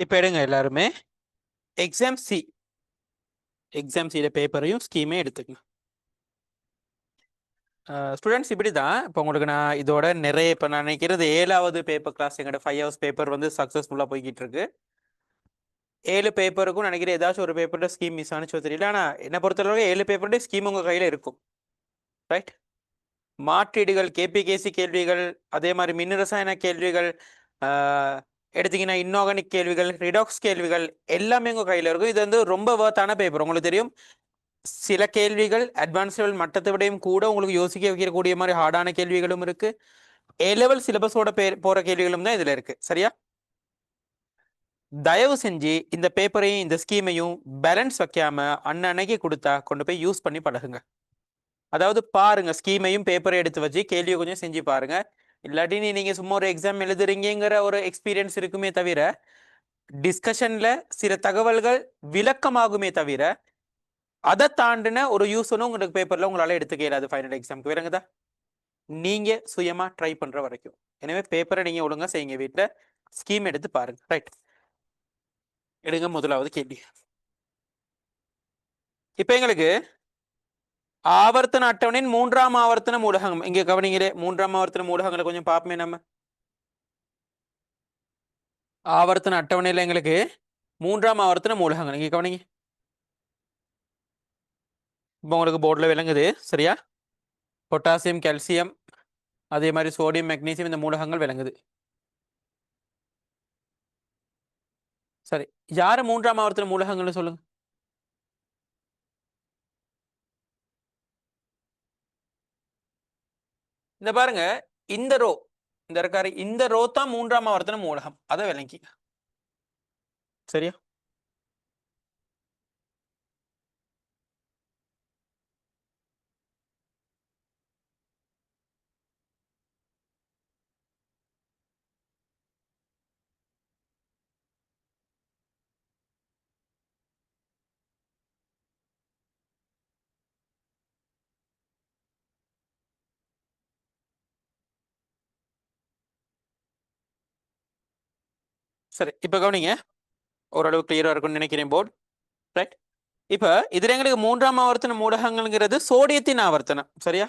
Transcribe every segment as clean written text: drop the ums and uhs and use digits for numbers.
இப்போ எடுங்க எல்லாருமே எக்ஸாம் சி எக்ஸாம் சியில பேப்பரையும் ஸ்கீமே எடுத்துக்கங்க. ஸ்டூடெண்ட்ஸ் இப்படி தான். இப்போ உங்களுக்கு நான் இதோட நிறைய இப்போ நான் நினைக்கிறது 7வது பேப்பர் கிளாஸ் எங்களோட 5 ஹவர்ஸ் பேப்பர் வந்து சக்ஸஸ்ஃபுல்லாக போய்கிட்டு இருக்கு. 7 பேப்பருக்கும் நினைக்கிறேன் ஏதாச்சும் ஒரு பேப்பர்ல ஸ்கீம் மிஸ் ஆனிச்சோ தெரியல. ஆனால் என்னை பொறுத்தளவு 7 பேப்பருடைய ஸ்கீம் உங்கள் கையில் இருக்கும். ரைட். மாற்றீடுகள், கேபிகேசி கேள்விகள், அதே மாதிரி மின் ரசாயன கேள்விகள், எடுத்தீங்கன்னா இன்ஆர்கானிக் கேள்விகள், ரிடாக்ஸ் கேள்விகள் எல்லாமே உங்கள் கையில் இருக்கும். இது வந்து ரொம்ப வர்த்தான பேப்பர். உங்களுக்கு தெரியும் சில கேள்விகள் அட்வான்ஸ் லெவல் மட்டத்தை விடையும் கூட உங்களுக்கு யோசிக்க வைக்கக்கூடிய மாதிரி ஹார்டான கேள்விகளும் இருக்கு. ஏ லெவல் சிலபஸோட போற கேள்விகளும் தான் இதுல இருக்கு. சரியா? தயவு செஞ்சு இந்த பேப்பரையும் இந்த ஸ்கீமையும் பேலன்ஸ் வைக்காம அன்னன்னைக்கு கொடுத்தா கொண்டு போய் யூஸ் பண்ணி பழகுங்க. அதாவது பாருங்க, ஸ்கீமையும் பேப்பரை எடுத்து வச்சு கேள்வியை கொஞ்சம் செஞ்சு பாருங்க. இல்லாட்டி நீங்க சும்மா ஒரு எக்ஸாம் எழுதுறீங்கிற ஒரு எக்ஸ்பீரியன்ஸ் இருக்குமே தவிர டிஸ்கஷன்ல சில தகவல்கள் விளக்கமாகுமே தவிர அதை தாண்டின ஒரு யூஸ் ஒன்றும் உங்களுக்கு பேப்பர்ல உங்களால எடுத்துக்க இயலாது ஃபைனல் எக்ஸாமுக்கு. வேறங்கதா நீங்க சுயமா ட்ரை பண்ற வரைக்கும். எனவே பேப்பரை நீங்க ஒழுங்கா செய்யுங்க. வீட்டில் ஸ்கீம் எடுத்து பாருங்க. ரைட், எடுங்க முதலாவது கேள்வி. இப்ப எங்களுக்கு ஆவர்த்தன அட்டவணையின் 3ஆம் ஆவர்த்தன மூலகம் இங்க கவனிங்களே. 3ஆம் ஆவர்த்தன மூலகங்களை கொஞ்சம் பார்ப்போமே. நம்ம ஆவர்த்தன அட்டவணையில எங்களுக்கு 3ஆம் ஆவர்த்தன மூலகங்கள் இங்க கவனிங்க. இப்போ உங்களுக்கு போர்டில் விளங்குது. சரியா? பொட்டாசியம், கால்சியம், அதே மாதிரி சோடியம், மெக்னீசியம், இந்த மூலகங்கள் விளங்குது. சரி, யாரு 3ஆம் ஆவர்த்தன மூலகங்கள்னு சொல்லுங்க. இந்த பாருங்க, இந்த ரோ இந்த இருக்காரு, இந்த ரோ தான் 3ஆம் ஆவர்த்தன மூலகம். அதை விளங்கி. சரியா? சரி, இப்ப கவனிங்க. ஓரளவு கிளியரா இருக்கும்னு நினைக்கிறேன் போர்டு. ரைட். இப்ப இதுல எங்களுக்கு 3ஆம் ஆவர்த்தன மூலகங்கள்ங்கிறது சோடியத்தின் ஆவர்த்தனம். சரியா?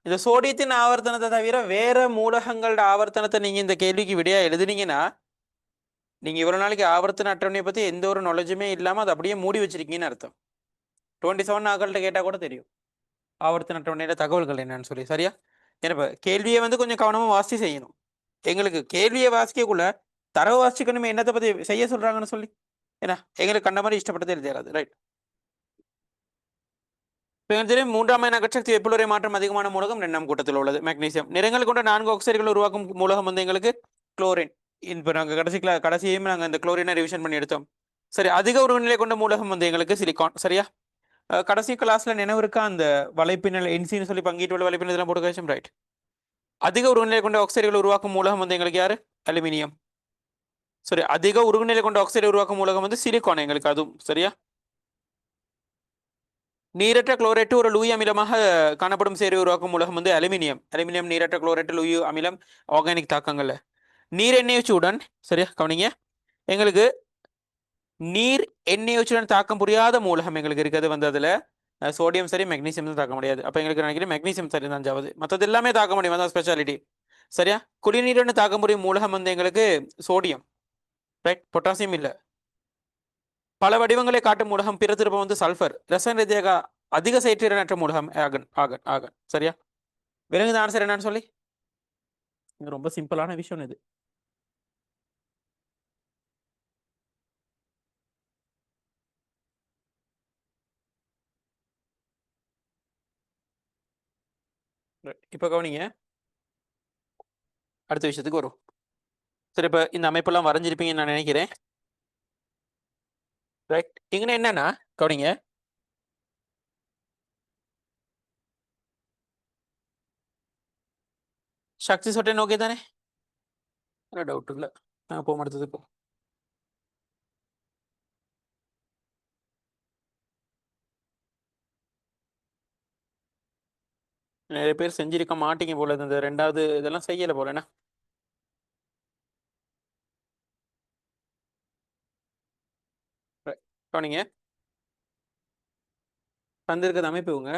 இந்த சோடியத்தின் ஆவர்த்தனத்தை தவிர வேற மூலகங்களோட ஆவர்த்தனத்தை நீங்க இந்த கேள்விக்கு விடையா எழுதுனீங்கன்னா நீங்க இவ்வளவு நாளைக்கு ஆவர்த்தன அட்டவணையை பத்தி எந்த ஒரு நாலேஜுமே இல்லாம அதை அப்படியே மூடி வச்சிருக்கீங்கன்னு அர்த்தம். 27 ஆக்கள்கிட்ட கேட்டா கூட தெரியும் ஆவர்த்தன அட்டவணையில தகவல்கள் என்னன்னு சொல்லி. சரியா? ஏன்னா கேள்வியை வந்து கொஞ்சம் கவனமா வாசி செய்யணும். எங்களுக்கு கேள்வியை வாசிக்கக்குள்ள தரவு வாசிக்கணுமே என்னத்தை பத்தி செய்ய சொல்றாங்கன்னு சொல்லி. ஏன்னா எங்களுக்கு கண்ட மாதிரி இஷ்டப்பட்டது எழுதியாது. ரைட். தெரியும் 3ஆம் அகச்சக்தி வெப்பலுறை மாற்றம் அதிகமான மூலகம் 2ஆம் கூட்டத்தில் உள்ளது. மெக்னீசியம். நிறங்கள் கொண்ட 4 ஆக்சைடுகள் உருவாக்கும் மூலகம் வந்து எங்களுக்கு குளோரின். இப்போ நாங்கள் கடைசியும் நாங்கள் இந்த குளோரினை ரிவிஷன் பண்ணி எடுத்தோம். சரி, அதிக உருவநிலை கொண்ட மூலகம் வந்து எங்களுக்கு சிலிகான். சரியா? கடைசி கிளாஸ்ல நினைவு இருக்கா அந்த வலைப்பின்னல் என்சின்னு சொல்லி பங்கீட்டு உள்ள வலைப்பின்னல் இதெல்லாம் போட்டு கழிச்சோம். ரைட். அதிக உருவநிலை கொண்ட ஆக்சைடுகள் உருவாக்கும் மூலகம் வந்து எங்களுக்கு யாரு? அலுமினியம். சரி, அதிக உருகுநிலை கொண்ட ஆக்சைடு உருவாக்கும் மூலகம் வந்து சிலிகான் எங்களுக்கு. அதுவும் சரியா? நீரற்ற குளோரைட்டு ஒரு லூயி அமிலமாக காணப்படும் சேர்வை உருவாக்கும் மூலகம் வந்து அலுமினியம். அலுமினியம், நீரற்ற குளோரைட்டு, லூயி அமிலம், ஆர்கானிக் தாக்கங்கள்ல. நீர் எண்ணெய்ச்சுடன். சரியா? கவனிங்க. எங்களுக்கு நீர் எண்ணெய்ச்சுடன் தாக்கம் புரியாத மூலகம் எங்களுக்கு இருக்கிறது வந்து அதுல சோடியம் சரி, மெக்னீசியம் தான் தாக்க முடியாது. அப்ப எங்களுக்கு நினைக்கிறேன் மெக்னீசியம் சரி தான் ஜாவது. மற்றது எல்லாமே தாக்க முடியும். அதான் ஸ்பெஷாலிட்டி. சரியா? குடிநீருடன் தாக்க முடியும் மூலகம் வந்து எங்களுக்கு சோடியம். ரைட். பொட்டாசியம் இல்ல. பல வடிவங்களை காட்டும் மூலகம் பிற திருப்பம் வந்து சல்ஃபர். ரசாயன ரீதியாக அதிக செயற்றிறனற்ற மூலகம் ஆகன் ஆகன் ஆகன். சரியா? விலங்குது ஆன்சர் என்னன்னு சொல்லி. ரொம்ப சிம்பிளான விஷயம் இது. இப்ப கவனிங்க, அடுத்த விஷயத்துக்கு வரும். சரி, இப்ப இந்த அமைப்பெல்லாம் வரைஞ்சிருப்பீங்கன்னு நான் நினைக்கிறேன். ரைட். இங்க என்னன்னா கவனிங்க, சக்தி சொட்டை நோக்கி தானே? டவுட் இல்லை. போக அடுத்தது. இப்போ நிறைய பேர் செஞ்சிருக்க மாட்டீங்க போல. இந்த 2வது இதெல்லாம் செய்யல போல. என்ன கவனிங்க தந்திருக்கிறது அமைப்புங்க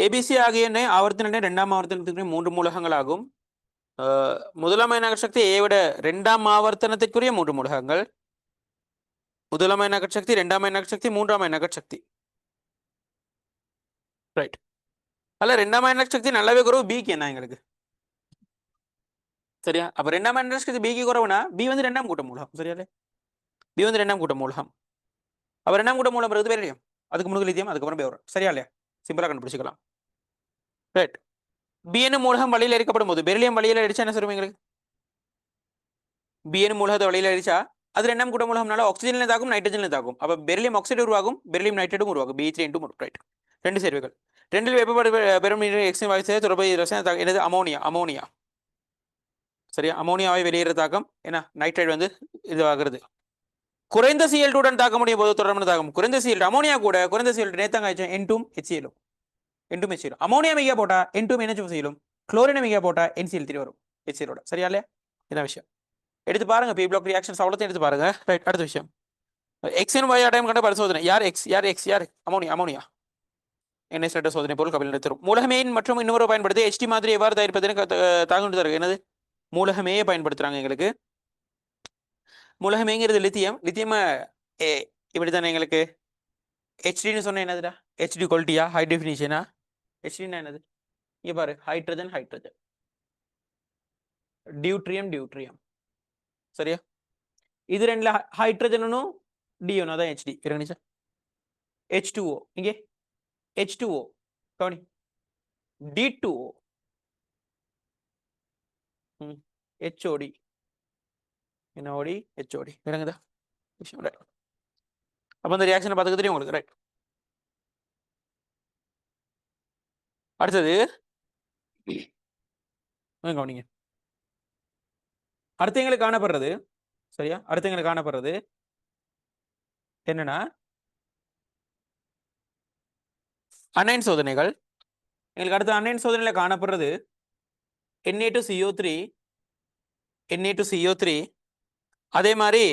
ஏபிசி ஆகிய ஆவர்த்தன இரண்டாம் ஆவர்த்தனத்துக்கு 3 மூலகங்கள் ஆகும். முதலாம் அயனக சக்தி ஏ விட இரண்டாம் ஆவர்த்தனத்திற்குரிய 3 மூலகங்கள், முதலாம் அயனக சக்தி, இரண்டாம் அயனக சக்தி, மூன்றாம் அயனக சக்தி. ரைட். அல்ல இரண்டாம் அயனக சக்தி நல்லாவே குறவு பிக்கு என்ன எங்களுக்கு சரியா? அப்ப இரண்டாம் அயனக சக்தி பிக்கு குறவுனா பி வந்து இரண்டாம் கூட்ட மூலகம் சரியா? பி வந்து இரண்டாம் கூட்ட மூலகம். அப்ப இரண்டாம் கூட்ட மூலம் வருது பெரிலியம், அதுக்கு முன்னாடி லித்தியம், அதுக்கப்புறம் பேர் சரியா இல்லையா? சிம்பிளா கண்டுபிடிச்சிக்கலாம். ரைட். பி என்னும் மூலகம் வழியில் எரிக்கப்படும் போது பெரிலியம் வழியில் அடிச்சா என்ன சொல்லுவீங்க? பி என்னும் மூலகத்தை வழியில் அடிச்சா அது ரெண்டாம் கூட்ட மூலகம்னால ஆக்சிஜன்ல தாக்கும், நைட்ரஜன்ல தாக்கும். அப்ப பெரிலியம் ஆக்சைடு உருவாகும், பெரிலியம் நைட்ரேட்டும் உருவாகும். B3 right. ரெண்டு சேர்வுகள். ரெண்டில் வெப்பப்படு பெரும் எக்ஸின் வாயு தொடர்பு ரசாயன என்னது? அமோனியா. அமோனியா சரியா? அமோனியாவை வெளியேற தாக்கம் என்ன? நைட்ரேட் வந்து இது ஆகுறது. குறைந்த Cl2 உடன் தாக்க முடியும் போது தொடர்பு தாக்கம். குறைந்த Cl2 அமோனியா கூட குறைந்த Cl2 நேத்தாங்க N2 HCl N2 HCl. Ammonia மிக போட்டா N2 NH குளோரினை மிக போட்டா NCl3 வரும் HCl ஓட. சரியா இல்லையா? இதான் விஷயம். எடுத்து பாருங்க பி பிளாக் ரியாக்ஷன்ஸ் அவ்வளோத்தையும் எடுத்து பாருங்க. ரைட். அடுத்த விஷயம் எக்ஸின் வாயு அடையாளம் கண்ட பரிசோதனை. யார் எக்ஸ்? யார் எக்ஸ்? யார்? அமோனியா. அமோனியா NH சோதனை போல் கபில் நிறுத்தும். மூலகமேன் மற்றும் இன்னொரு பயன்படுத்தி HT மாதிரி எவ்வாறு தயாரிப்பதுன்னு தாக்கணும் தருது. என்னது? மூலகமேயே பயன்படுத்துறாங்க எங்களுக்கு. மூலகமேங்கிறது லித்தியம். லித்தியம் இப்படி தானே எங்களுக்கு HDன்னு சொன்ன என்னதுடா? HD குவாலிட்டியா? ஹை டெஃபினிஷனா? HDனா என்னது? இங்க பாரு, ஹைட்ரஜன் ஹைட்ரஜன், டியூட்ரியம் டியூட்ரியம் சரியா? இது ரெண்டுல ஹைட்ரஜனும் டியோனும் அதான் HD. இருந்துச்சா? H2O இங்கே H2O கவனி, D2O HOD என்ன ஓடி HOD இறங்குதா விஷயம். ரைட். அப்போ அந்த ரியாக்ஷனை பார்த்துக்க தெரியும் உங்களுக்கு. ரைட். அடுத்தது கவனிங்க, அடுத்து எங்களுக்கு காணப்படுறது சரியா? அடுத்து எங்களுக்கு காணப்படுறது என்னன்னா அனைன் சோதனைகள். எங்களுக்கு அடுத்த அனைன் சோதனையில காணப்படுறது Na2CO3 Na2CO3 அதே மாதிரி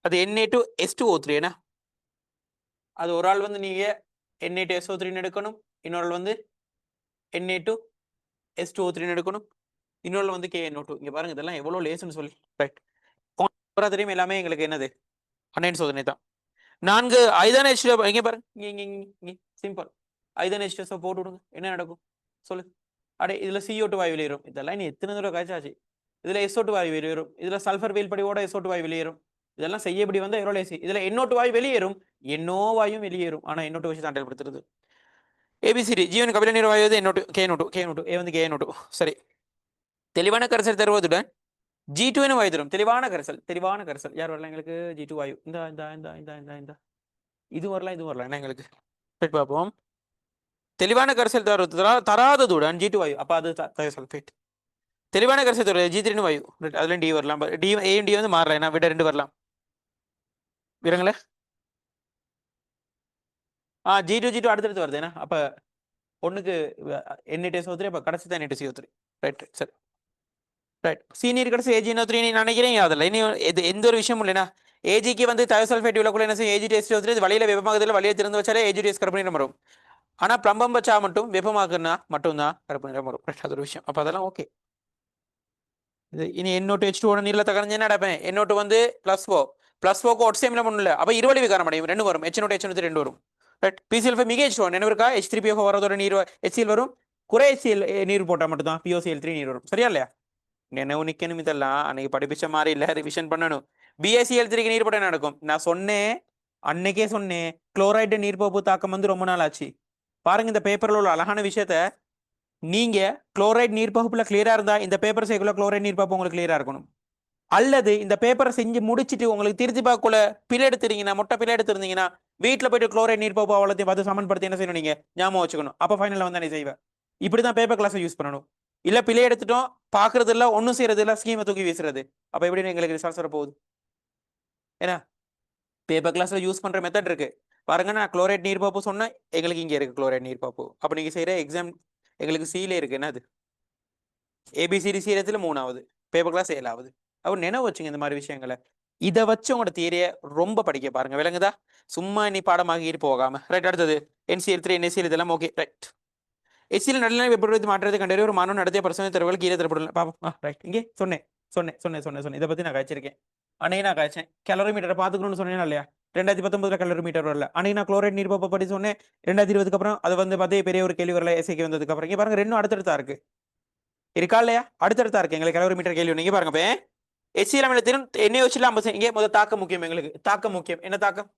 அது Na2S2O3 என்ன? அது ஒரு ஆள் வந்து நீங்க Na2SO3 எடுக்கணும், இன்னொரு வந்து Na2S2O3 எடுக்கணும், இன்னொரு வந்து KNO2. இங்க பாருங்க இதெல்லாம் எவ்வளவு லேஸ்ன்னு சொல்லி. ரைட். தெரியும் எல்லாமே எங்களுக்கு என்னது? அனைன் சோதனை தான். 4 ஐதான H2 இங்க பாருங்க, சிம்பிள். ஐதான H2 போட்டு விடுங்க, என்ன நடக்கும் சொல்லு? அடே இதுல CO2 வாயு வெளியேறும். இதெல்லாம் நீ எத்தனை தடவை காய்ச்சாச்சு. இதுல SO2 வாயு வெளியேறும், இதுல சல்ஃபர் வேல்படியோட SO2 வாயு வெளியேறும். இதெல்லாம் செய்யப்படி வந்து எரோலேசி. இதுல NO2 வாயு வெளியேறும், NO வாயும் வெளியேறும். ஆனா NO2 வச்சு தான் செயல்படுத்துறது. ABCD ஜீவன் கபில நீர் வாயு NO2 KNO2 A வந்து KNO2 சரி. தெளிவான கரைசல் தருவதுடன் G2 என வாயு தரும். தெளிவான கரைசல் யார் வரலாம் எங்களுக்கு? G2 வாயு. இந்த இது வரலாம், இது வரலாம் என்ன எங்களுக்கு? பார்ப்போம். தெளிவான கரைசல் தராததுடன் G2 வாயு, அப்ப அது தயோசல்ஃபேட். தெளிவான கரைசல் தருவது G3 வாயு, அதுல டி வரலாம். டி A டி வந்து மாறலாம், ஏன்னா விட 2 வரலாம். விரங்களே G2 அடுத்தடுத்து வருது ஏன்னா அப்ப ஒண்ணுக்கு Na2SO3, அப்ப கடைசி தான் Na2CO3. ரைட் சரி. ரைட். சீனியர் கடைசி AgNO3 நினைக்கிறேன். அதில் இனி எந்த ஒரு விஷயமும் இல்லைன்னா ஏஜிக்கு வந்து தயோசல்ஃபேட் உள்ளக்குள்ள என்ன செய்யும்? AgTS வழியில வெப்பமாகுதல், வழியை திறந்து வச்சாலே AgTS கருப்பு நிறம் வரும். ஆனா பிளம்பம் வச்சா மட்டும் வெப்பமாக்குனா மட்டும்தான் கருப்பு நிறம் வரும். அது ஒரு விஷயம். அப்ப அதெல்லாம் ஓகே. இது இனி NO2H2 நீர்ல தகரஞ்சு என்ன நடப்பேன்? NO2 வந்து +4 +4க்கு ஒட்சியம்ல ஒண்ணு இல்லை. அப்ப இருவழி விகாரம் அடையும், 2 வரும். H0H3 2 வரும். ரைட். PCl5 மிக H1 என்ன இருக்கா? H3PO வரதோட நீர் HCl வரும். குறை HCl நீர் போட்டா மட்டும் தான் POCl3 நீர் வரும். சரியா இல்லையா? நினைவு நிக்கணும். இதெல்லாம் அன்னைக்கு படிப்பிச்ச மாதிரி இல்ல, ரிவிஷன் பண்ணணும். BaCl3க்கு நீர் போட்ட நடக்கும். நான் சொன்னேன், அன்னைக்கே சொன்னேன், குளோரைடு நீர்ப்போப்பு தாக்கம் வந்து ரொம்ப நாள் ஆச்சு. பாருங்க இந்த பேப்பர்ல உள்ள அழகான விஷயத்த. நீங்க குளோரைடு நீர்ப்பகுப்புல கிளியரா இருந்தா இந்த பேப்பர் செய்யக்குள்ள குளோரைடு நீர்ப்பகுப்பு உங்களுக்கு கிளியரா இருக்கணும். அல்லது இந்த பேப்பரை செஞ்சு முடிச்சுட்டு உங்களுக்கு திருத்தி பார்க்கக்குள்ள பிழை எடுத்துறீங்கன்னா, மொட்டை பிழை எடுத்திருந்தீங்கன்னா வீட்டுல போயிட்டு குளோரைடு நீர்ப்பகுப்பு அவ்வளோத்தையும் பார்த்து சமன்படுத்தி என்ன செய்யணும்? நீங்க ஞாபகம் வச்சுக்கணும். அப்ப ஃபைனல்ல வந்து என்ன செய்வேன்? இப்படிதான் பேப்பர் கிளாஸ் யூஸ் பண்ணணும். இல்ல பிழை எடுத்துட்டோம், பாக்குறது இல்ல, ஒன்னும் செய்யறது இல்ல, ஸ்கீமை தூக்கி வீசுறது. அப்ப எப்படி எங்களுக்கு ரிசல்ட்ஸ் வர போகுது? ஏன்னா பேப்பர் கிளாஸ்ல யூஸ் பண்ற மெத்தட் இருக்கு பாருங்க. நான் குளோரைட் நீர் பாப்பு சொன்னேன், எங்களுக்கு இங்க இருக்கு குளோரைட் நீர் பாப்பு. அப்ப நீங்க செய்யற எக்ஸாம் எங்களுக்கு சீல இருக்கு. என்னது? ABCD சீரத்துல 3வது, பேப்பர் கிளாஸ் 7வது. அப்ப நினைவு வச்சுங்க இந்த மாதிரி விஷயங்களை. இதை வச்சு உங்களோட தியரிய ரொம்ப படிக்க பாருங்க, விளங்குதா? சும்மா நீ பாடமாகிட்டு போகாம. ரைட், அடுத்தது NCl3 NaCl இதெல்லாம் ஓகே. ரைட், எச்சியில் நடுநிலை வெப்பப்படுத்தி மாற்றத்தை கண்டறிய ஒரு மாணவன் நடத்திய பரிசோதனை தரவுகள் கீழே தரப்படல பாப்போம். ரைட், இங்கே சொன்னேன் சொன்னேன் சொன்னேன் சொன்னேன் சொன்னேன் இதை பத்தி நான் காய்ச்சிருக்கேன். அன்னைக்கு நான் காய்ச்சேன் கலோரிமீட்டரை பார்த்துக்கணும்னு சொன்னேன் இல்லையா? 2019 கலோரிமீட்டர் வரல. அன்னைக்கு நான் குளோரைட் நீர் படி சொன்னேன். 2020 அப்புறம் அது வந்து பார்த்தே பெரிய ஒரு கேள்வி வரல. எஸ்ஐக்கு வந்ததுக்கு அப்புறம் இங்கே பாருங்க ரெண்டும் அடுத்தடுத்தா இருக்கு, இருக்கா இல்லையா? அடுத்தடுத்தா இருக்கு எங்களுக்கு கலோரிமீட்டர் கேள்வி. நீங்க பாருங்க எச்சியில் அமிலத்திலும் NaOH 50. இங்கே முதல் தாக்கம் முக்கியம், எங்களுக்கு தாக்கம் முக்கியம். என்ன தாக்கம்?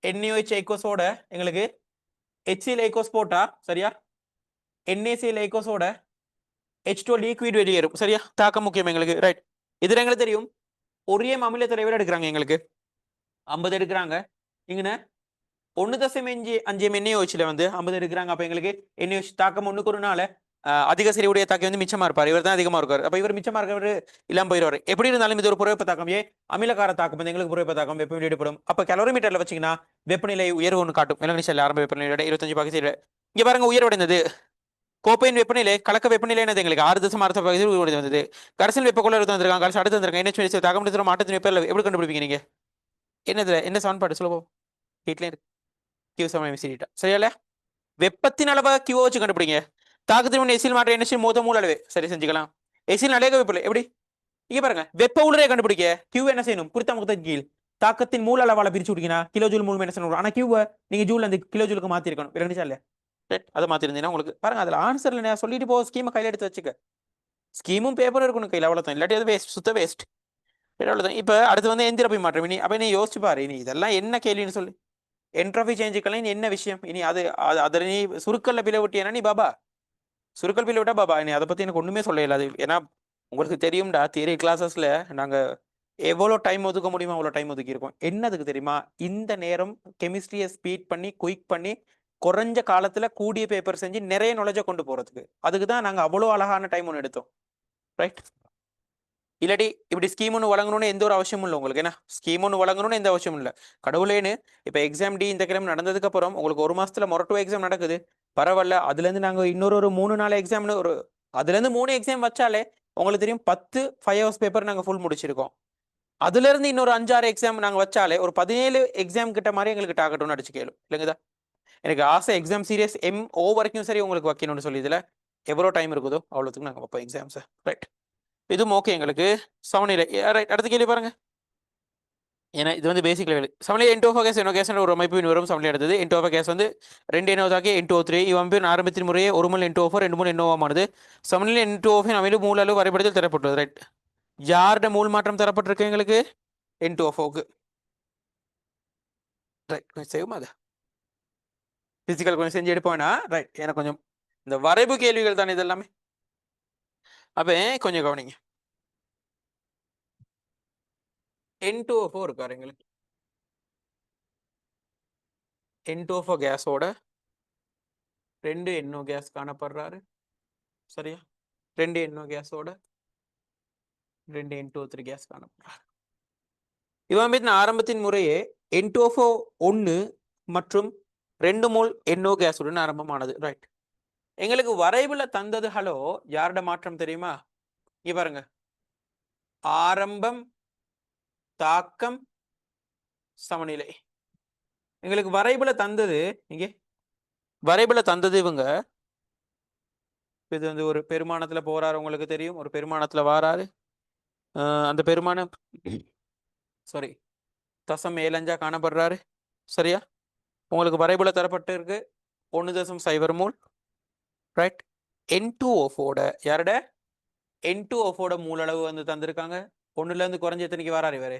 NaOH ஐகோஸோட எங்களுக்கு HCl ஐகோஸ் போட்டா சரியா, NaCl ஐகோஸோட H2 லிக்விட் வெளியேறும் சரியா, தாக்கம் முக்கியம் எங்களுக்கு. ரைட், இதுல எங்களுக்கு தெரியும் ஒரே அமிலத்தை விட எடுக்கிறாங்க, எங்களுக்கு 50 எடுக்கிறாங்க. இங்கன 1.5 NaOHல வந்து 50 எடுக்கிறாங்க. அப்ப எங்களுக்கு NaOH தாக்கம் ஒண்ணுக்கு ஒரு நாள் அதிக செறிவுடைய தாக்கம் வந்து மிச்சமா இருப்பார். இவர் தான் அதிகமா இருக்காரு. அப்ப இவர் மிச்சமா இருக்கவர் இல்லாம போயிடுவார். எப்படி இருந்தாலும் இது ஒரு புறவெப்ப தாக்கம். அமிலக்கார தாக்கம் வந்து எங்களுக்கு புறவெப்ப தாக்கம் வெப்பம் வெளியிடப்படும். அப்ப கலோரிமீட்டர்ல வச்சீங்கன்னா வெப்பநிலை உயர்வு ஒன்று காட்டும். விலங்கினிச்சல் ஆரம்ப வெப்பநிலையோட 25 பகுதியில் இங்க பாருங்க உயர்வடைந்தது. கோப்பையின் வெப்பநிலை கலக்க வெப்பநிலை என்னது எங்களுக்கு 6.6 பகுதியில் உயர்வு வந்தது. கரைசல் வெப்பக்குள்ள வந்திருக்காங்க, கரைசல் அடுத்து வந்திருக்காங்க. NH தாக்கம் மாற்றத்தின் வெப்ப எப்படி கண்டுபிடிப்பீங்க நீங்க? என்னது என்ன சமன்பாடு சொல்லுவோம்? வீட்லயே இருக்கு Q சமம் MC டீட்டா சரியா? வெப்பத்தின் அளவை Q வச்சு கண்டுபிடிங்க. தாக்கத்தின் எசில் மாற்ற NH மொத்த மூல அளவு சரி செஞ்சுக்கலாம். எசில் அடைக வெப்பநிலை எப்படி இங்க பாருங்க வெப்ப உலரை கண்டுபிடிக்க Q என்ன செய்யணும்? குறித்த முகத்தின் கீழ் தாக்கத்தின் மூல அளவால பிரிச்சு விட்டீங்கன்னா கிலோ ஜூல் மூல் மைனஸ். ஆனா Q நீங்க ஜூல் அந்த கிலோ ஜூலுக்கு மாத்திருக்கணும். விளங்குச்சா இல்லையா? அதை மாத்திருந்தீங்கன்னா உங்களுக்கு பாருங்க அதுல ஆன்சர்ல நான் சொல்லிட்டு போ. ஸ்கீமை கையில எடுத்து வச்சுக்க. ஸ்கீமும் பேப்பரும் இருக்கணும் கையில், அவ்வளவுதான். இல்லாட்டி அது வேஸ்ட், சுத்த வேஸ்ட். அவ்வளவுதான். இப்ப அடுத்து வந்து எந்திரப்பை மாற்றம். இனி அப்ப நீ யோசிச்சு பாரு, இனி இதெல்லாம் என்ன கேள்வின்னு சொல்லி. என்ட்ரோபி சேஞ்சுக்கெல்லாம் என்ன விஷயம்? இனி அதில் நீ சுருக்கல்ல பிள்ளை விட்டியனா நீ பாபா, சுருக்கல் பிள்ளை விட்டா பாபா. இனி அதை பத்தி எனக்கு ஒண்ணுமே சொல்ல இயலாது. ஏன்னா உங்களுக்கு தெரியும்டா, தியரி கிளாஸஸ்ல நாங்க எவ்வளோ டைம் ஒதுக்க முடியுமோ அவ்வளோ டைம் ஒதுக்கி இருக்கோம். என்னதுக்கு தெரியுமா? இந்த நேரம் கெமிஸ்ட்ரியை ஸ்பீட் பண்ணி குயிக் பண்ணி குறைஞ்ச காலத்துல கூடிய பேப்பர் செஞ்சு நிறைய நாலேஜை கொண்டு போறதுக்கு. அதுக்கு தான் நாங்க அவ்வளோ அழகான டைம் ஒன்று எடுத்தோம். ரைட், இல்லாட்டி இப்படி ஸ்கீம் ஒன்று வழங்கணும்னு எந்த ஒரு அவசியமும் இல்லை உங்களுக்கு. ஏன்னா ஸ்கீம் ஒன்று வழங்கணும்னு எந்த அவசியமும் இல்லை. கடவுளேன்னு இப்போ எக்ஸாம் டி இந்த கிழமை நடந்ததுக்கு அப்புறம் உங்களுக்கு ஒரு மாசத்துல மொரட்டோ எக்ஸாம் நடக்குது, பரவாயில்ல. அதுல இருந்து நாங்க இன்னொரு 3-4 எக்ஸாம்னு ஒரு அதுல இருந்து 3 எக்ஸாம் வச்சாலே உங்களுக்கு தெரியும் 10 5 ஹவர்ஸ் பேப்பர் நாங்க ஃபுல் முடிச்சிருக்கோம். அதுல இருந்து இன்னொரு 5-6 எக்ஸாம் நாங்க வச்சாலே ஒரு 17 எக்ஸாம் கிட்ட மாதிரி எங்களுக்கு டாக்கெட்டும் அடிச்சு கேளும் இல்லைங்கதா? எனக்கு ஆசை எக்ஸாம் சீரியஸ் MO வரைக்கும் சரி உங்களுக்கு வைக்கணும்னு சொல்லி இதுல எவ்வளோ டைம் இருக்குதோ அவ்வளோத்துக்கு நாங்கள் வைப்போம் எக்ஸாம்ஸ். ரைட், இதுவும் ஓகே எங்களுக்கு. சமநிலை. ரைட், அடுத்த கேள்வி பாருங்க. ஏன்னா இது வந்து பேசிக் லெவல். சமநிலை N2O கேஸ் NO கேஸ் ஒரு அமைப்பின் வரும் சமநிலை எடுத்தது. N2O கேஸ் வந்து 2 NO தாக்கி N2O3 இவ்வம்பின் ஆரம்பத்தின் முறையே 1 மோல் N2O4 2 மோல் NO ஆனது. சமநிலை N2O அமைப்பு மூல அளவு வரைபடத்தில் தரப்பட்டது. ரைட், யாருடைய மூல் மாற்றம் தரப்பட்டிருக்கு எங்களுக்கு? N2O4க்கு. ரைட், செய்யுமா அதை பிசிக்கல் கொஞ்சம் செஞ்சு எடுப்போம்னா. ரைட், எனக்கு கொஞ்சம் இந்த வரைவு கேள்விகள் தானே இது எல்லாமே. அப்போ கொஞ்சம் கவனிங்க. N2O4 இருக்காரு எங்களுக்கு. N2O4 கேஸோட 2 NO கேஸ் காணப்படுறாரு சரியா. 2 NO கேஸோட 2 N2O3 கேஸ் காணப்படுறாரு. இவன் மீது ஆரம்பத்தின் முறையே N2O4 1 மற்றும் 2 மோல் NO கேஸுடன் ஆரம்பமானது. ரைட், எங்களுக்கு வரைவுல தந்தது ஹலோ யாரோட மாற்றம் தெரியுமா? இங்க பாருங்க, ஆரம்பம் தாக்கம் சமநிலை. எங்களுக்கு வரைவுல தந்தது இங்கே வரைவுல தந்தது இவங்க. இது வந்து ஒரு பெருமானத்துல போறாரு, உங்களுக்கு தெரியும். ஒரு பெருமானத்துல வாராரு. அந்த பெருமானம் சாரி தசம் 7 காணப்படுறாரு சரியா. உங்களுக்கு வரைபுல தரப்பட்டு இருக்கு 1.0 மோல். ரைட், N2O4 யாரோட N2O4 மூலளவு வந்து தந்திருக்காங்க. 1ல இருந்து குறைஞ்ச எத்தனைக்கு வராரு இவரு?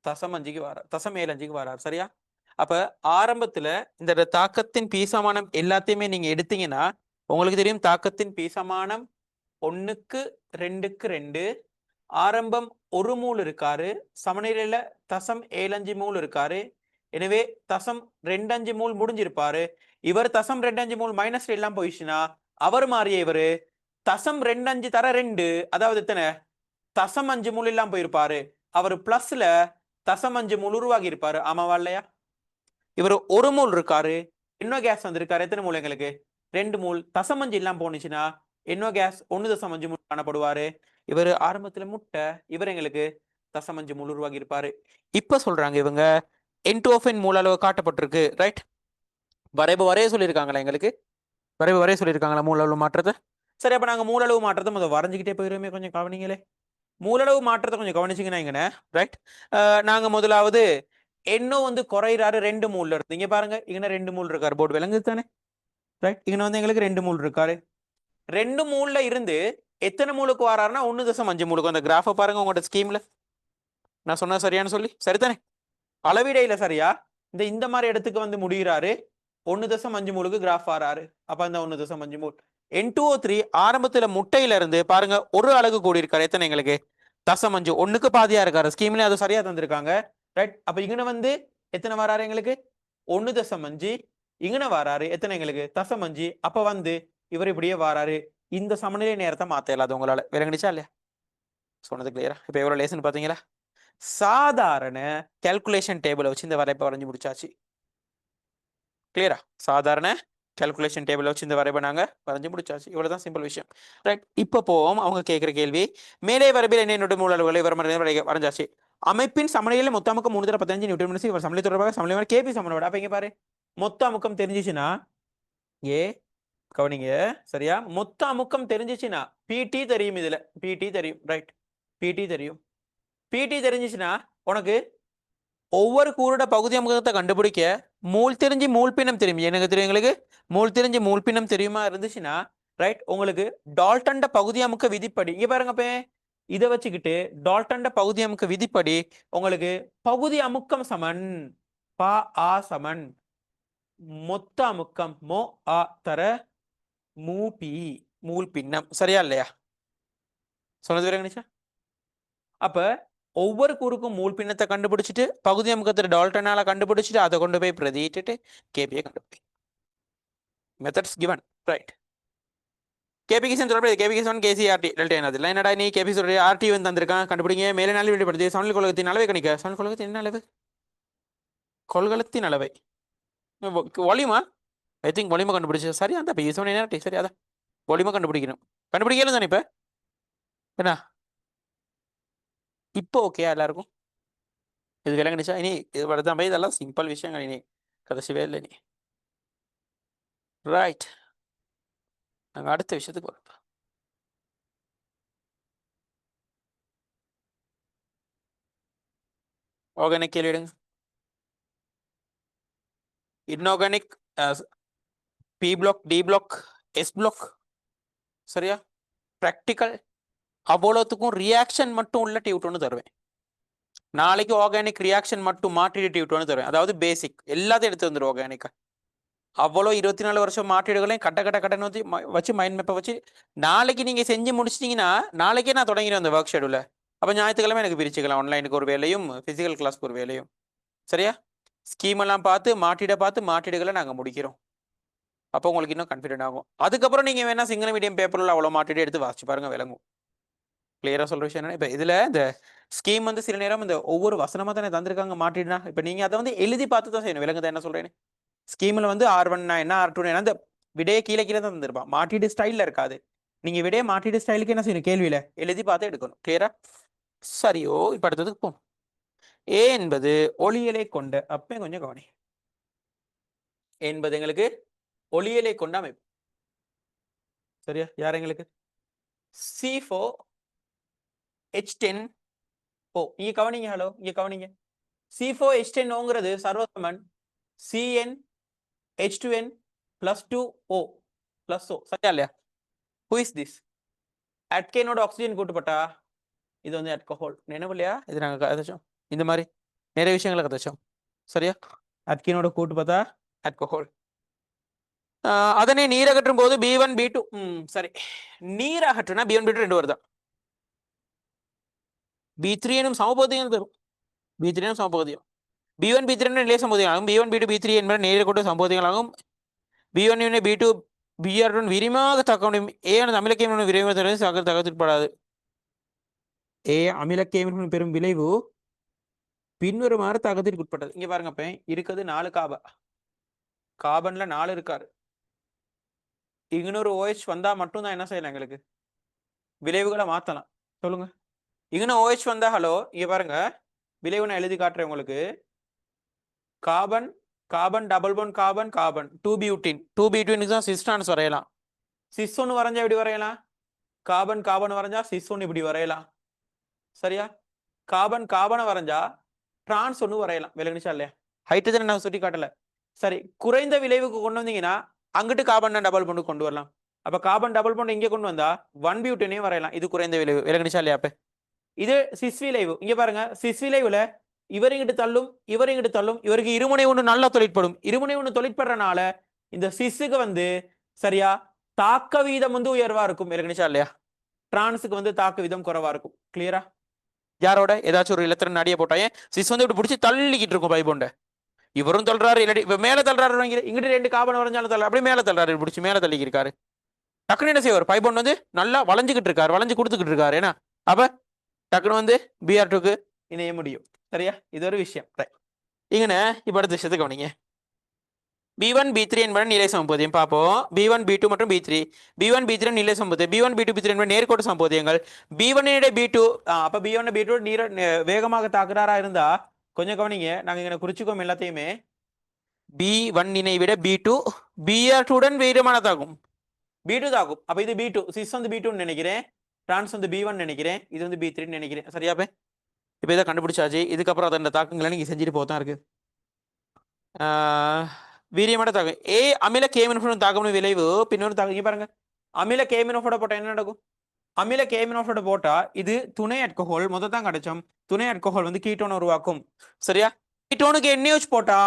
தசம் 5க்கு வரார், தசம் 7 வரார் சரியா. அப்ப ஆரம்பத்துல இந்த தாக்கத்தின் பீசமானம் எல்லாத்தையுமே நீங்க எடுத்தீங்கன்னா உங்களுக்கு தெரியும் தாக்கத்தின் பீசமானம் 1க்கு 2க்கு 2. ஆரம்பம் 1 மூல் இருக்காரு, சமநிலையில தசம் 7 மூல் இருக்காரு. எனவே தசம் 2 மூல் முடிஞ்சிருப்பாரு. இவர் தசம் 2 மூல் மைனஸ் எல்லாம் போயிடுச்சுன்னா அவர் மாறிய இவரு தசம் 2 தர 2, அதாவது எத்தனை தசம் 5 மூல் எல்லாம் போயிருப்பாரு. அவர் பிளஸ்ல தசம் 5 மூல் உருவாகி இருப்பாரு. ஆமாவா இல்லையா? இவர் 1 மூல் இருக்காரு, NO கேஸ் வந்திருக்காரு. எத்தனை மூல் எங்களுக்கு? 2 மூல். தசம் 5 எல்லாம் போனுச்சுன்னா NO கேஸ் 1.5 மூல் காணப்படுவாரு. இவர் ஆரம்பத்துல முட்டை, இவர் எங்களுக்கு தசமஞ்சு மூல் உருவாகி இருப்பாரு. இப்ப சொல்றாங்க இவங்க N2O மூல அளவு காட்டப்பட்டிருக்கு, ரைட்? வரைவு வரைய சொல்லியிருக்காங்களா எங்களுக்கு? வரைவு வரைய சொல்லியிருக்காங்களா மூல அளவு மாற்றத்தை? சரி, அப்ப நாங்க மூல அளவு மாற்றத்தை முதல் வரைஞ்சிக்கிட்டே போயிருமே, கொஞ்சம் கவனிங்களே. மூலளவு மாற்றத்தை கொஞ்சம் கவனிச்சிங்கன்னா இங்கண்ணே, ரைட்? நாங்க முதலாவது எண்ணம் வந்து குறையிறாரு 2 மூல்ல இருந்து. இங்க பாருங்க, இங்க 2 மூல் இருக்காரு, போர்டு விளங்குது தானே, ரைட்? இங்க வந்து எங்களுக்கு 2 மூல் இருக்காரு. 2 மூல்ல இருந்து எத்தனை மூலுக்கு வராருன்னா 1.5 மூலுக்கு. அந்த கிராஃபை பாருங்க உங்களோட ஸ்கீம்ல. நான் சொன்ன சரியானு சொல்லி சரிதானே? அளவீடையில சரியா இந்த மாதிரி இடத்துக்கு வந்து முடிகிறாரு, 1.5 மூலுக்கு கிராஃப் ஆறாரு. அப்ப அந்த 1.5 மூல் N2O3 ஆரம்பத்துல முட்டையில இருந்து பாருங்க ஒரு அலகு கூடி இருக்காரு. எத்தனை எங்களுக்கு? தசமஞ்சு, ஒண்ணுக்கு பாதியா இருக்காரு. ஸ்கீம்ல அது சரியா தந்திருக்காங்க, ரைட்? அப்ப இங்கன வந்து எத்தனை வராரு எங்களுக்கு? 1.5. இங்கன வராரு எத்தனை எங்களுக்கு? தசமஞ்சு. அப்ப வந்து இவர் இப்படியே வராரு. இந்த சமநிலை நேரத்தை மாத்த இயலாது உங்களால. விளங்குச்சா இல்லையா? சொன்னது கிளியரா? இப்ப எவ்வளவு லேசன் பாத்தீங்களா? சாதாரண கால்குலேஷன் டேபிளை வச்சு இந்த வரைபை வரைஞ்சு முடிச்சாச்சு. கிளியரா? சாதாரண கால்குலேஷன் டேபிள் வச்சு இந்த வரைபை நாங்க வரைஞ்சு முடிச்சாச்சு. இவ்வளவுதான் சிம்பிள் விஷயம், ரைட்? இப்போ போவோம் அவங்க கேட்கிற கேள்வி. மேலே வரம்பில் என்ன மூல அளவுகளை வரைஞ்சாச்சு. அமைப்பின் சமநிலையில் மொத்த அமுக்கம் 315 நியூட்டன் மீட்டர். இவர் சமநிலை தொடர்பாக சமநிலை கேபி சமனோட. அப்ப இங்க பாரு, மொத்த அமுக்கம் தெரிஞ்சிச்சுன்னா கவனிங்க சரியா, மொத்த அமுக்கம் தெரிஞ்சிச்சுன்னா பிடி தெரியும், இதுல பிடி தெரியும், ரைட்? பிடி தெரியும். பிடி தெரிஞ்சிச்சுன்னா உனக்கு ஒவ்வொரு கூறுட பகுதி அமுகத்தை கண்டுபிடிக்க மூல் தெரிஞ்சு மூல் பின்னம் தெரியும். எனக்கு தெரியும், எங்களுக்கு மூல் தெரிஞ்சு மூல் பின்னம் தெரியுமா இருந்துச்சுன்னா, ரைட்? உங்களுக்கு டால்டன் பகுதி அமுக்க விதிப்படி இங்க பாருங்க, அப்ப இதை வச்சுக்கிட்டு டால்டன் பகுதி அமுக்க விதிப்படி உங்களுக்கு பகுதி அமுக்கம் சமன் பா ஆ சமன் மொத்த அமுக்கம் மோ ஆ தர மூ பி மூல் பின்னம். சரியா இல்லையா? சொன்னது விளங்குச்சா? அப்ப ஒவ்வொரு கூறுக்கும் மூல் பின்னத்தை கண்டுபிடிச்சிட்டு பகுதி அமுக்கத்தை டால்டனால கண்டுபிடிச்சிட்டு அதை கொண்டு போய் பிரதியிட்டு கேபியை கண்டுபிடி. Methods given, right? கேபிகேஷன் சொல்றப்ப கேபிகேஷன் கேசிஆர்டி டெல்டா என்னது இல்லை? என்னடா நீ கேபி சொல்ற ஆர்டி வந்து தந்திருக்கான், கண்டுபிடிங்க. மேலே நாள் விடுபடுத்தி சமநிலை கொள்கத்தின் அளவை கணிக்க. சமநிலை கொள்கத்தின் என்ன அளவு? கொள்கலத்தின் அளவை வால்யூமா? ஐ திங்க் வால்யூமா கண்டுபிடிச்சு சரியா? அந்த என்ன சரி, அதான் வால்யூமா கண்டுபிடிக்கணும். கண்டுபிடிக்கல தானே இப்ப? என்ன இப்போ ஓகே எல்லாருக்கும்? இது விளங்குச்சா? இனி இது வருதான், இதெல்லாம் சிம்பிள் விஷயங்கள். இனி கடைசிவே இல்லை. இனி ரைட், நாங்க அடுத்த விஷயத்துக்கு வரப்போம். ஆர்கானிக் கேள்வி எடுங்க. Inorganic P block, D block, S block. சரியா? ப்ராக்டிக்கல் அவ்வளோத்துக்கும் ரியாக்ஷன் மட்டும் உள்ள டியூட் ஒன்று தருவேன். நாளைக்கு ஆர்கானிக் ரியாக்ஷன் மட்டும் மாற்றிடு டியூட் ஒன்று தருவேன். அதாவது பேசிக் எல்லாத்தையும் எடுத்து வந்துடும் ஆர்கானிக்கா. அவ்வளோ 24 வருஷம் மாற்றீடுகளையும் கட்டன்னு வச்சு மைண்ட் மேப்பை வச்சு நாளைக்கு நீங்கள் செஞ்சு முடிச்சிட்டிங்கன்னா நாளைக்கே நான் தொடங்கிடுவேன் அந்த ஒர்க் ஷெடியூல. அப்போ ஞாயிற்றுக்கிழமை எனக்கு பிரிச்சுக்கலாம், ஆன்லைனுக்கு ஒரு வேலையும் ஃபிசிக்கல் கிளாஸ்க்கு ஒரு வேலையும். சரியா? ஸ்கீமெல்லாம் பார்த்து மாற்றீடுகளை நாங்கள் முடிக்கிறோம். அப்போ உங்களுக்கு இன்னும் கான்ஃபிடென்ட் ஆகும். அதுக்கப்புறம் நீங்கள் வேணா சிங்கிள் மீடியம் பேப்பரில் அவ்வளோ மாற்றீடு எடுத்து வாசிச்சு பாருங்க, விளங்கும். கிளியராக சொல்கிற விஷயம் என்ன, இப்போ இதில் இந்த ஸ்கீம் வந்து சில நேரம் இந்த ஒவ்வொரு வசனமாக தானே தந்திருக்காங்க மாற்றிடுனா. இப்போ நீங்கள் அதை வந்து எழுதி பார்த்து தான் செய்யணும். விளங்குதான் என்ன சொல்கிறேன்னு? ஸ்கீமில் வந்து R1 என்ன R2 என்ன அந்த விடையை கீழே தான் தந்திருப்பான், மாற்றீடு ஸ்டைலில் இருக்காது. நீங்கள் விடையை மாற்றீடு ஸ்டைலுக்கு என்ன செய்யணும், கேள்வியில் எழுதி பார்த்து எடுக்கணும். கிளியரா? சரியோ, இப்போ அடுத்ததுக்கு போம். ஏ என்பது ஒளியலை கொண்ட, அப்பே கொஞ்சம் கவனி, என்பது எங்களுக்கு ஒளியலை கொண்ட அமைப்பு. சரியா? யார் எங்களுக்கு? C4H10O. இங்க கவனிங்க, ஹலோ இங்க கவனிங்க. C4H10Oங்கிறது சர்வசமன் CnH2n +2O +O. சரியா இல்லையா? Who is this? அட்கேனோட ஆக்சிஜன் கூட்டுப்பட்டா இது வந்து அல்கஹால். நினைவு இல்லையா? இது நாங்கள் கதைச்சோம், இந்த மாதிரி நிறைய விஷயங்களை கதைச்சோம். சரியா? அட்கேனோட கூட்டு பார்த்தா அல்கஹால். அதனை நீர் அகற்றும் போது B1 B2. சரி, நீர் அகற்றுனா B1 B2 ரெண்டு வருதான். B3 எனும் சமபகுதிகள் தரும். B3 எனும் சமபகுதியம். B1 B3 நிலைய சமபகுதிகளாகும். B1 B2 B3 என்பது நேர கூட்ட சமபகுதிகளாகும். B1 B2 Br விரிவாக தாக்க முடியும். A ஆனது அமிலக்கேமின் விரைவாக தகவல்படாது. A அமிலக்கேமின் பெரும் விளைவு பின்வருமாறு தாக்கத்திற்கு உட்பட்டது. இங்க பாருங்க, அப்ப இருக்குது 4 கார்பன்ல 4 இருக்காரு. இன்னொரு OH வந்தா மட்டும் தான் என்ன செய்யலாம், எங்களுக்கு விளைவுகளை மாத்தலாம். சொல்லுங்க, இங்கே OH வந்தா ஹலோ இங்க பாருங்க விளைவு நான் எழுதி காட்டுறேன் உங்களுக்கு. Carbon carbon double bond carbon carbon 2 butene 2 பியூட்டினுக்கு தான் சிஸ் ட்ரான்ஸ் வரையலாம். சிஸ் ஒன்று வரைஞ்சா எப்படி வரையலாம்? கார்பன் கார்பன் வரைஞ்சா சிஸ் ஒன்று இப்படி வரையலாம். சரியா? கார்பன் கார்பனை வரைஞ்சா டிரான்ஸ் ஒன்று வரையலாம். விளங்குச்சா இல்லையா? ஹைட்ரஜன் நான் சுட்டி காட்டல. சரி, குறைந்த விளைவுக்கு கொண்டு வந்தீங்கன்னா அங்கிட்டு கார்பன் டபுள் பாண்ட் கொண்டு வரலாம். அப்ப கார்பன் டபுள் பாண்ட் இங்கே கொண்டு வந்தா 1 பியூட்டனையும் வரையலாம். இது குறைந்த விளைவு. விளங்குச்சா இல்லையா? அப்ப இது சிஸ் விளைவு. இங்க பாருங்க சிஸ் விளைவுல இவர் இங்கிட்டு தள்ளும் இவர் இங்கிட்டு தள்ளும், இவருக்கு இருமுனை ஒன்று நல்லா தொழிற்படும். இருமுனை ஒன்று தொழிற்படுறனால இந்த சிஸ்ஸுக்கு வந்து சரியா தாக்க வீதம் வந்து உயர்வா இருக்கும். விளங்குச்சா இல்லையா? டிரான்ஸுக்கு வந்து தாக்க வீதம் குறைவா இருக்கும். கிளியரா? யாரோட ஏதாச்சும் ஒரு இலத்திரன் அடிய போட்டாயே சிஸ் வந்து இப்படி பிடிச்சி தள்ளிக்கிட்டு இருக்கும் பைபோண்ட. இவரும் தள்ளுறாரு, இல்லாட்டி இப்ப மேல தள்ளுறாரு, இங்கிட்டு 2 கார்பன் வரைஞ்சாலும் தள்ள அப்படியே மேல தள்ளுறாரு, பிடிச்சி மேல தள்ளிக்கிட்டு இருக்காரு. டக்குனு என்ன செய்வார்? பைபோண்ட் வந்து நல்லா வளைஞ்சுக்கிட்டு இருக்காரு, வளைஞ்சு கொடுத்துக்கிட்டு இருக்காரு. ஏன்னா அப்ப டக்குனு வந்து Br2க்கு இணைய முடியும். சரியா? இது ஒரு விஷயம். இங்கன இப்ப அடுத்த விஷயத்துக்கு கவனிங்க. B1 B3 என்பன நிலை சமபோதியம் பார்ப்போம். B1 B2 மற்றும் B3 B1 B3 நிலை சமபோதியம். B1 B2 B3 என்பன நேர்கோட்டு சமபோதியங்கள். B1 B2 அப்ப B1 B2 நீர வேகமாக தாக்குறாரா இருந்தா கொஞ்சம் கவனிங்க. நாங்க இங்க குறிச்சுக்கோம் எல்லாத்தையுமே. B1 விட B2 Br2 உடன் வேகமான தாக்கும். B2 தாக்கும். அப்ப இது B2 சிஸ் வந்து B2 நினைக்கிறேன், டிரான்ஸ் வந்து B1 நினைக்கிறேன், இது வந்து B3 நினைக்கிறேன். சரியா? இப்போ இதை கண்டுபிடிச்சாச்சு. இதுக்கப்புறம் அதை அந்த தாக்கங்களை நீங்க செஞ்சுட்டு போதான் இருக்கு. வீரியமான தாக்கம் அமில கேமினோஃபோட தாக்கம்னு விளைவு பின்னொரு தாக்கம். இங்க பாருங்க அமில கேமினோஃபோட போட்டா என்ன நடக்கும்? அமில கேமினோஃபோட போட்டா இது துணை அல்கஹால் முதல் தான் கிடைச்சோம். துணை அல்கஹால் வந்து கீட்டோன் உருவாக்கும். சரியா? கீட்டோனுக்கு NaOH போட்டா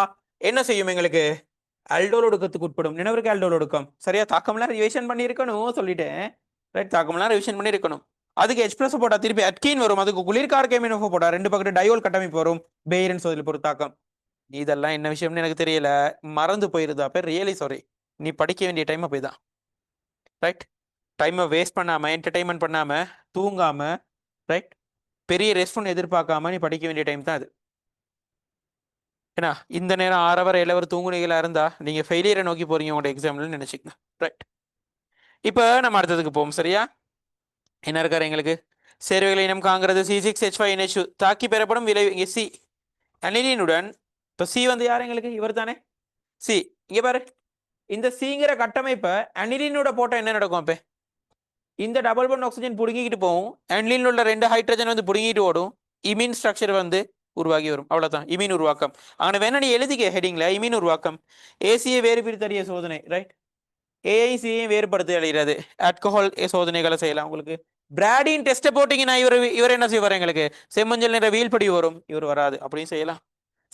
என்ன செய்யும்? எங்களுக்கு அல்டோல் ஒடுக்கத்துக்கு உட்படும். நினைவிற்கு அல்டோல் ஒடுக்கம். சரியா? தாக்கம்லாம் ரிவிஷன் பண்ணியிருக்கணும் சொல்லிட்டேன். ரைட், தாக்கம்லாம் ரிவிஷன் பண்ணியிருக்கணும். அதுக்கு H+ போட்டா திருப்பி அட்கீன் வரும். அதுக்கு குளிர்கார கேமினோஃபோ போட்டா 2 பக்கத்து டயோல் கட்டமைப்பு வரும். பேரன் சோதனை பொறுத்து தாக்கம். இதெல்லாம் என்ன விஷயம்னு எனக்கு தெரியல, மறந்து போயிருது. அப்ப ரியலி சாரி. நீ படிக்க வேண்டிய டைம் அப்ப இதான். ரைட், டைமை வேஸ்ட் பண்ணாம, என்டர்டைன்மெண்ட் பண்ணாம, தூங்காம, ரைட், பெரிய ரெஸ்பான்ஸ் எதிர்பார்க்காம நீ படிக்க வேண்டிய டைம் தான் அது. ஏன்னா இந்த நேரம் 6 hour 7 hour தூங்குனீங்களா இருந்தா நீங்க ஃபெயிலியரை நோக்கி போறீங்க உங்களோட எக்ஸாம்ல நினைச்சுக்கங்க. ரைட், இப்போ நம்ம அடுத்ததுக்கு போவோம். சரியா? என்ன இருக்காரு எங்களுக்கு? சேர்வைகளை இனம் காங்கிறது C6H5NH2 தாக்கி பெறப்படும் விளைவு. இங்க C அனிலினுடன். இப்போ C வந்து யார் எங்களுக்கு? இவர் தானே C. இங்க பாரு, இந்த Cங்கிற கட்டமைப்பை அனிலினோட போட்டா என்ன நடக்கும்? அப்ப இந்த டபுள் பாண்ட் ஆக்சிஜன் புடுங்கிட்டு போகும், அனிலின் உள்ள 2 ஹைட்ரஜன் வந்து புடுங்கிட்டு ஓடும், இமீன் ஸ்ட்ரக்சர் வந்து உருவாகி வரும். அவ்வளவுதான் இமீன் உருவாக்கம். அங்கே வேணா நீ எழுதிக்க ஹெடிங்ல இமீன் உருவாக்கம். ஏசியை வேறு பிரித்தறிய சோதனை. ரைட், ஏஐசியையும் வேறுபடுத்தி அழிகிறது. ஆல்கஹால் சோதனைகளை செய்யலாம். உங்களுக்கு பிராடின் டெஸ்ட்டை போட்டிங்கன்னா இவர் என்ன செய்வார்? எங்களுக்கு செம்மஞ்சள் நிற வீழ்படி வரும், இவர் வராது. அப்படின்னு செய்யலாம்.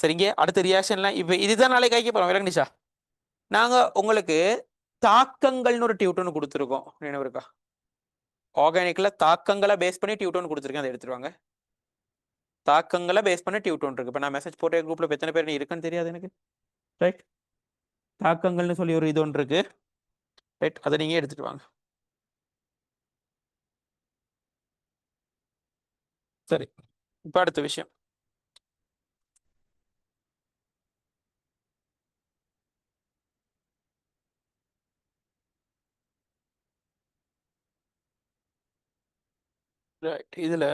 சரிங்க, அடுத்த ரியாக்ஷன்லாம் இப்போ இதுதான் நாளைக்கு கைக்க போகிறோம். விளங்குச்சா? நாங்கள் உங்களுக்கு தாக்கங்கள்னு ஒரு டியூட்டோன்னு கொடுத்துருக்கோம். நினைவு இருக்கா? ஆர்கானிக்ல தாக்கங்களை பேஸ் பண்ணி டியூட்டோன் கொடுத்துருக்கேன். அதை எடுத்துருவாங்க. தாக்கங்களை பேஸ் பண்ணி டியூட்டோன் இருக்கு. இப்போ நான் மெசேஜ் போட்ட குரூப்ல எத்தனை பேர் இருக்குன்னு தெரியாது எனக்கு. ரைட், தாக்கங்கள்னு சொல்லி ஒரு இது ஒன்று இருக்கு. ரைட், அதை நீங்க எடுத்துட்டு வாங்க. சரி, இப்போ அடுத்த விஷயம். ரைட், இதுல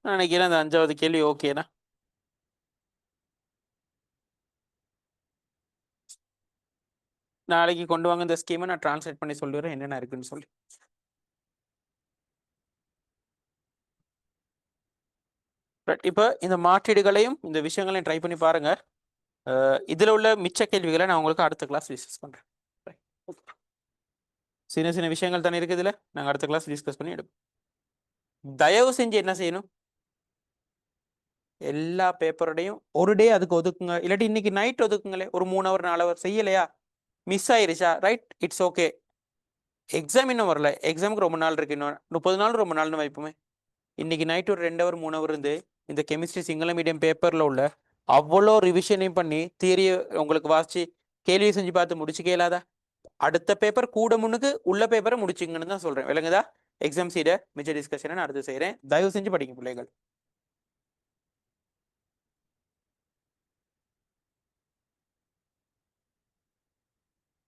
நான் நினைக்கிறேன் அந்த 5வது கேள்வி ஓகேனா? நாளைக்கு கொண்டு வாங்க இந்த ஸ்கீமை, நான் டிரான்ஸ்லேட் பண்ணி சொல்லிடுறேன் என்னென்ன இருக்குன்னு சொல்லி. ரைட், இப்போ இந்த மாற்றீடுகளையும் இந்த விஷயங்களையும் ட்ரை பண்ணி பாருங்க. இதுல உள்ள மிச்ச கேள்விகளை நான் உங்களுக்கு அடுத்த கிளாஸ் டிஸ்கஸ் பண்றேன். சின்ன சின்ன விஷயங்கள் தானே இருக்குது, இதுல நாங்கள் அடுத்த கிளாஸ் டிஸ்கஸ் பண்ணி எடுப்போம். தயவு செஞ்சு என்ன செய்யணும்? எல்லா பேப்பரோடையும் ஒரு டே அதுக்கு ஒதுக்குங்க. இல்லாட்டி இன்னைக்கு நைட் ஒதுக்குங்களே, ஒரு 3 hour 4 hour. செய்யலையா? மிஸ் ஆயிருச்சா? Right, it's okay. எக்ஸாம் இன்னும் வரல, எக்ஸாமுக்கு ரொம்ப நாள் இருக்கு. இன்னும் 30 நாள் ரொம்ப நாள்னு வைப்போமே. இன்னைக்கு நைட் ஒரு 2 hour 3 hour இருந்து இந்த கெமிஸ்ட்ரி சிங்கள மீடியம் பேப்பர்ல உள்ள அவ்வளோ ரிவிஷனையும் பண்ணி தியரியை உங்களுக்கு வாசிச்சு கேள்வி செஞ்சு பார்த்து முடிச்சு கேளாதா? அடுத்த பேப்பர் கூட முன்னுக்கு உள்ள பேப்பரை முடிச்சுங்கன்னு தான் சொல்றேன். விளங்குதா? எக்ஸாம் சீட மிச்ச டிஸ்கஷனை நான் அடுத்து செய்கிறேன். தயவு செஞ்சு படிங்க பிள்ளைகள்.